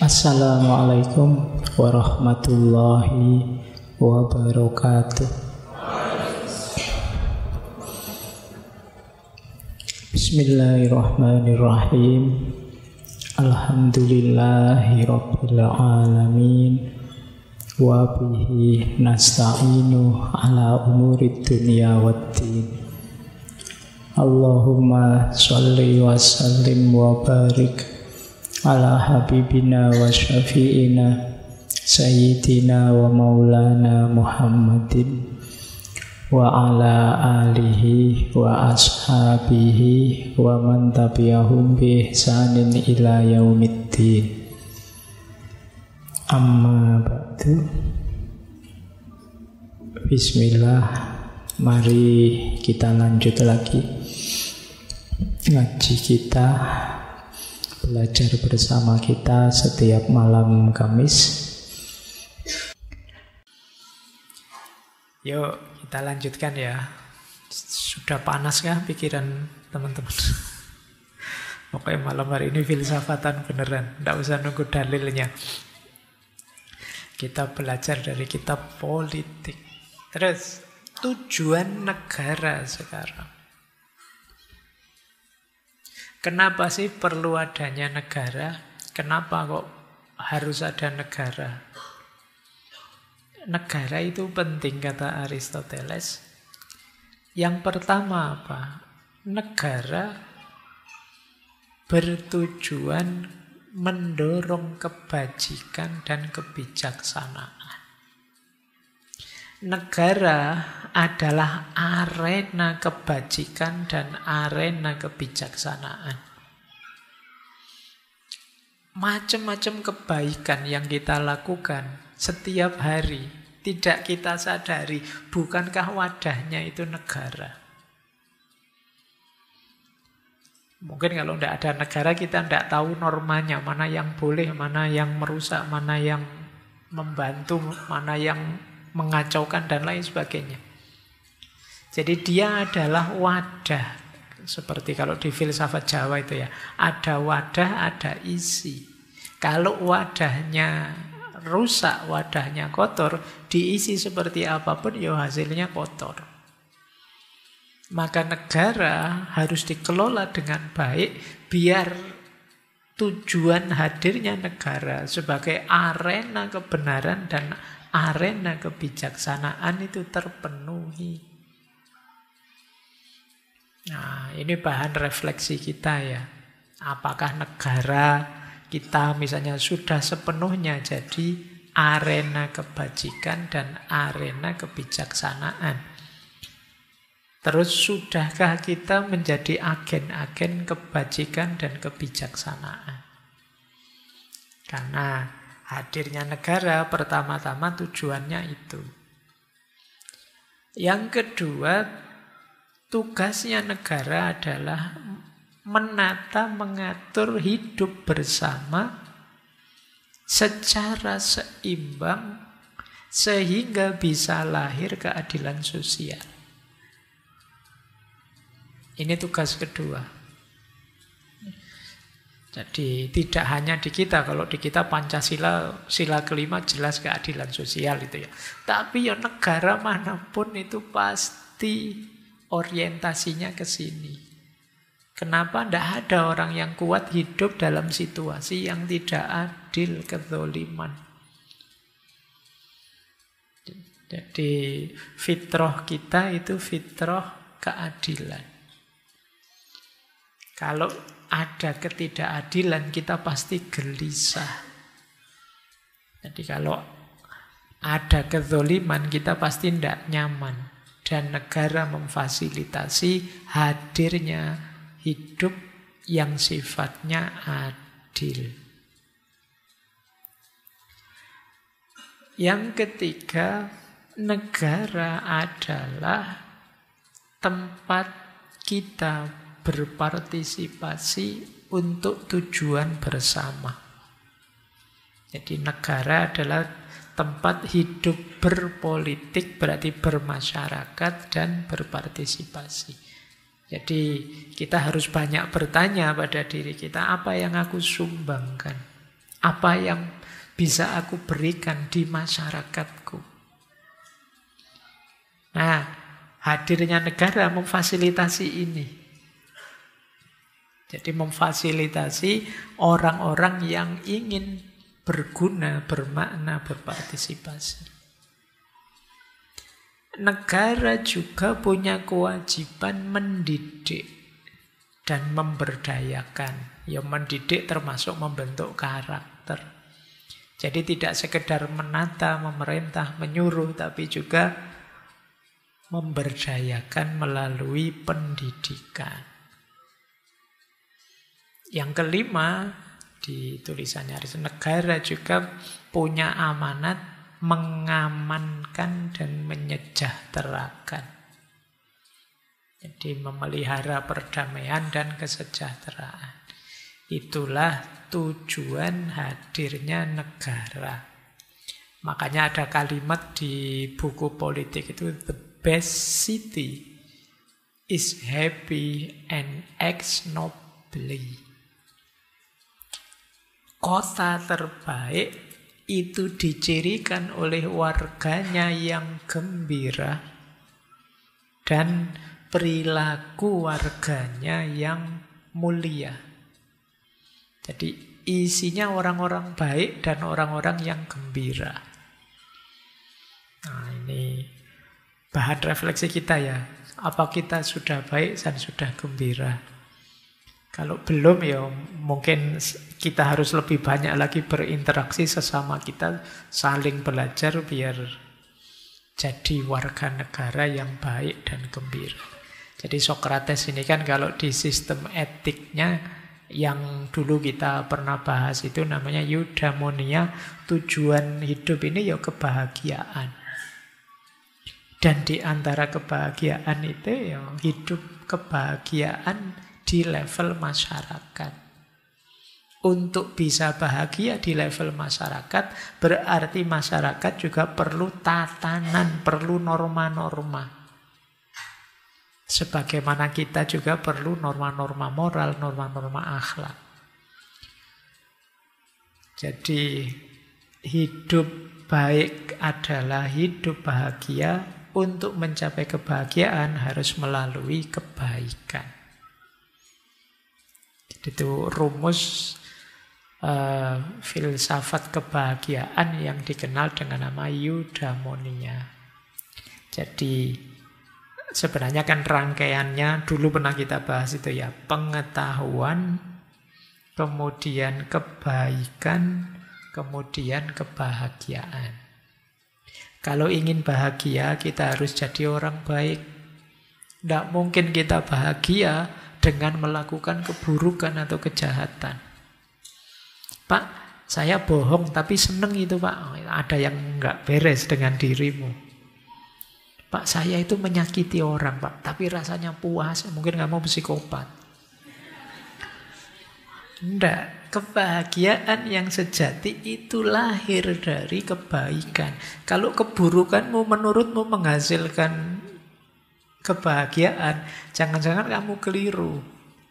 Assalamualaikum warahmatullahi wabarakatuh. Bismillahirrahmanirrahim. Alhamdulillahi rabbil alamin. Wa bihi nasta'inu ala umurid dunya waddin. Allahumma sholli wa sallim wa barik ala habibina wa syafi'ina sayyidina wa maulana Muhammadin wa ala alihi wa ashabihi wa man tabi'ahum bi ihsanin ila yaumiddin. Amma ba'du. Bismillah. Mari kita lanjut lagi ngaji kita, belajar bersama kita setiap malam Kamis. Yuk kita lanjutkan ya. Sudah panas kah pikiran teman-teman? Oke, malam hari ini filsafatan beneran, tidak usah nunggu dalilnya. Kita belajar dari kitab politik. Terus tujuan negara sekarang. Kenapa sih perlu adanya negara? Kenapa kok harus ada negara? Negara itu penting, kata Aristoteles. Yang pertama apa? Negara bertujuan mendorong kebajikan dan kebijaksanaan. Negara adalah arena kebajikan dan arena kebijaksanaan. Macam-macam kebaikan yang kita lakukan setiap hari, tidak kita sadari, bukankah wadahnya itu negara? Mungkin kalau tidak ada negara kita tidak tahu normanya, mana yang boleh, mana yang merusak, mana yang membantu, mana yang mengacaukan dan lain sebagainya. Jadi dia adalah wadah. Seperti kalau di filsafat Jawa itu ya, ada wadah, ada isi. Kalau wadahnya rusak, wadahnya kotor, diisi seperti apapun ya hasilnya kotor. Maka negara harus dikelola dengan baik biar tujuan hadirnya negara sebagai arena kebenaran dan arena kebijaksanaan itu terpenuhi. Nah, ini bahan refleksi kita ya. Apakah negara kita misalnya sudah sepenuhnya jadi arena kebajikan dan arena kebijaksanaan? Terus sudahkah kita menjadi agen-agen kebajikan dan kebijaksanaan? Karena hadirnya negara pertama-tama tujuannya itu. Yang kedua, tugasnya negara adalah menata, mengatur hidup bersama secara seimbang sehingga bisa lahir keadilan sosial. Ini tugas kedua. Jadi tidak hanya di kita, kalau di kita Pancasila, sila kelima jelas keadilan sosial itu ya. Tapi ya negara manapun itu pasti orientasinya ke sini. Kenapa tidak ada orang yang kuat hidup dalam situasi yang tidak adil, kezoliman? Jadi fitrah kita itu fitrah keadilan. Kalau ada ketidakadilan, kita pasti gelisah. Jadi kalau ada kezoliman, kita pasti tidak nyaman. Dan negara memfasilitasi hadirnya hidup yang sifatnya adil. Yang ketiga, negara adalah tempat kita berpartisipasi untuk tujuan bersama. Jadi negara adalah tempat hidup berpolitik, berarti bermasyarakat dan berpartisipasi. Jadi kita harus banyak bertanya pada diri kita, apa yang aku sumbangkan? Apa yang bisa aku berikan di masyarakatku? Nah, hadirnya negara memfasilitasi ini. Jadi memfasilitasi orang-orang yang ingin berguna, bermakna, berpartisipasi. Negara juga punya kewajiban mendidik dan memberdayakan. Ya, mendidik termasuk membentuk karakter. Jadi tidak sekedar menata, memerintah, menyuruh, tapi juga memberdayakan melalui pendidikan. Yang kelima, di tulisannya negara juga punya amanat mengamankan dan menyejahterakan. Jadi memelihara perdamaian dan kesejahteraan. Itulah tujuan hadirnya negara. Makanya ada kalimat di buku politik itu, the best city is happy and acts nobly. Kota terbaik itu dicirikan oleh warganya yang gembira dan perilaku warganya yang mulia. Jadi isinya orang-orang baik dan orang-orang yang gembira. Nah, ini bahan refleksi kita ya. Apa kita sudah baik dan sudah gembira? Kalau belum ya mungkin kita harus lebih banyak lagi berinteraksi sesama kita, saling belajar biar jadi warga negara yang baik dan gembira. Jadi Sokrates ini kan kalau di sistem etiknya yang dulu kita pernah bahas itu namanya eudaimonia, tujuan hidup ini ya kebahagiaan. Dan di antara kebahagiaan itu ya hidup kebahagiaan di level masyarakat. Untuk bisa bahagia di level masyarakat, berarti masyarakat juga perlu tatanan, perlu norma-norma. Sebagaimana kita juga perlu norma-norma moral, norma-norma akhlak. Jadi hidup baik adalah hidup bahagia. Untuk mencapai kebahagiaan harus melalui kebaikan. Itu rumus filsafat kebahagiaan yang dikenal dengan nama eudaimonia. Jadi sebenarnya kan rangkaiannya dulu pernah kita bahas itu ya, pengetahuan, kemudian kebaikan, kemudian kebahagiaan. Kalau ingin bahagia kita harus jadi orang baik. Tidak mungkin kita bahagia dengan melakukan keburukan atau kejahatan. Pak, saya bohong tapi seneng itu Pak. Ada yang nggak beres dengan dirimu. Pak, saya itu menyakiti orang Pak, tapi rasanya puas. Mungkin kamu psikopat. Enggak, kebahagiaan yang sejati itu lahir dari kebaikan. Kalau keburukanmu menurutmu menghasilkan kebahagiaan, jangan-jangan kamu keliru.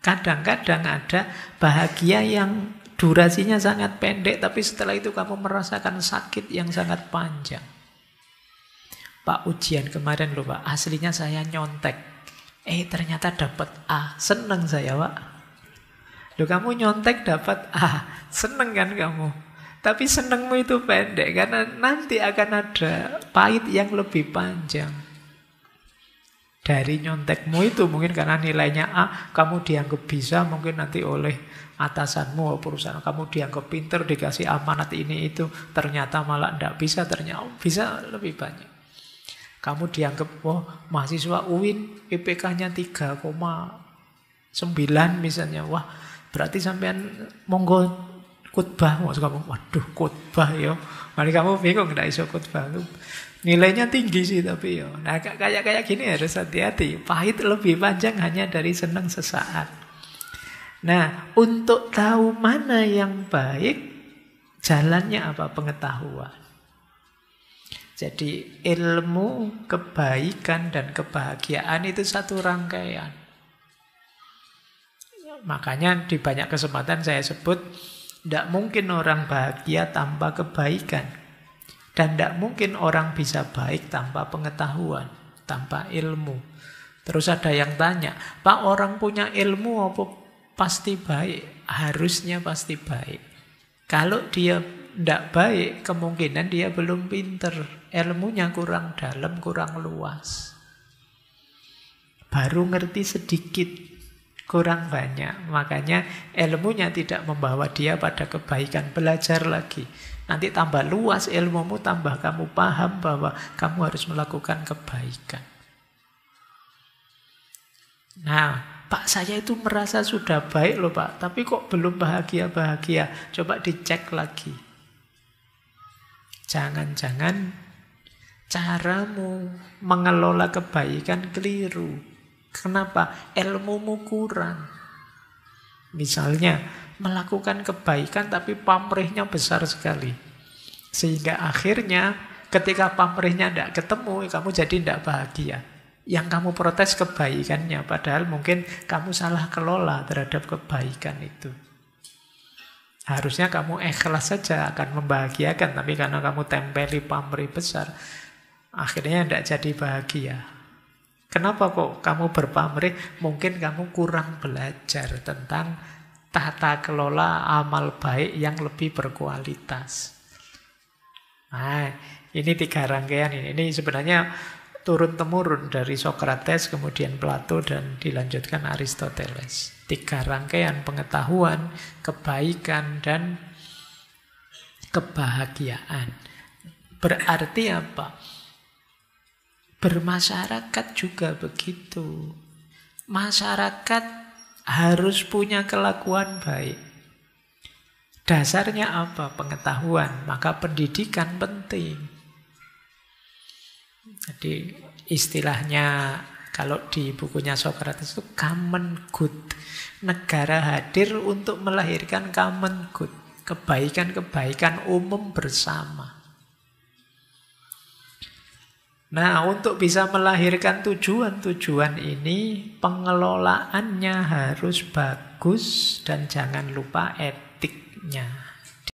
Kadang-kadang ada bahagia yang durasinya sangat pendek, tapi setelah itu kamu merasakan sakit yang sangat panjang. Pak, ujian kemarin loh Pak, aslinya saya nyontek. Ternyata dapat A, seneng saya Pak. Loh, kamu nyontek dapat A, seneng kan kamu? Tapi senengmu itu pendek, karena nanti akan ada pahit yang lebih panjang. Dari nyontekmu itu mungkin karena nilainya A, kamu dianggap bisa mungkin nanti oleh atasanmu, perusahaan kamu dianggap pinter, dikasih amanat ini itu, ternyata malah tidak bisa, ternyata bisa lebih banyak. Kamu dianggap, mahasiswa UIN IPK-nya 3,9 misalnya, wah berarti sampean monggo khutbah, waduh khutbah ya, mari kamu bingung tidak iso khutbah tuh. Nilainya tinggi sih tapi ya. Nah kayak gini harus hati-hati. Pahit lebih panjang hanya dari senang sesaat. Nah untuk tahu mana yang baik, jalannya apa? Pengetahuan. Jadi ilmu, kebaikan dan kebahagiaan itu satu rangkaian. Makanya di banyak kesempatan saya sebut Tidak mungkin orang bahagia tanpa kebaikan. Dan tidak mungkin orang bisa baik tanpa pengetahuan, tanpa ilmu. Terus ada yang tanya, Pak, orang punya ilmu apa pasti baik? Harusnya pasti baik. Kalau dia tidak baik, kemungkinan dia belum pinter. Ilmunya kurang dalam, kurang luas. Baru ngerti sedikit, kurang banyak. Makanya ilmunya tidak membawa dia pada kebaikan. Belajar lagi. Nanti tambah luas ilmumu, tambah kamu paham bahwa kamu harus melakukan kebaikan. Nah, Pak, saya itu merasa sudah baik loh Pak, tapi kok belum bahagia-bahagia. Coba dicek lagi. Jangan-jangan caramu mengelola kebaikan keliru. Kenapa? Ilmumu kurang. Misalnya, melakukan kebaikan tapi pamrihnya besar sekali. Sehingga akhirnya ketika pamrihnya tidak ketemu, kamu jadi tidak bahagia. Yang kamu protes kebaikannya, padahal mungkin kamu salah kelola terhadap kebaikan itu. Harusnya kamu ikhlas saja akan membahagiakan, tapi karena kamu tempeli pamrih besar, akhirnya tidak jadi bahagia. Kenapa kok kamu berpamrih? Mungkin kamu kurang belajar tentang tata kelola amal baik yang lebih berkualitas. Nah, ini 3 rangkaian ini. Ini sebenarnya turun-temurun dari Sokrates, kemudian Plato, dan dilanjutkan Aristoteles. 3 rangkaian pengetahuan, kebaikan, dan kebahagiaan. Berarti apa? Bermasyarakat juga begitu. Masyarakat harus punya kelakuan baik. Dasarnya apa? Pengetahuan. Maka pendidikan penting. Jadi istilahnya kalau di bukunya Sokrates itu common good. Negara hadir untuk melahirkan common good. Kebaikan-kebaikan umum bersama. Nah, untuk bisa melahirkan tujuan-tujuan ini, pengelolaannya harus bagus dan jangan lupa etiknya.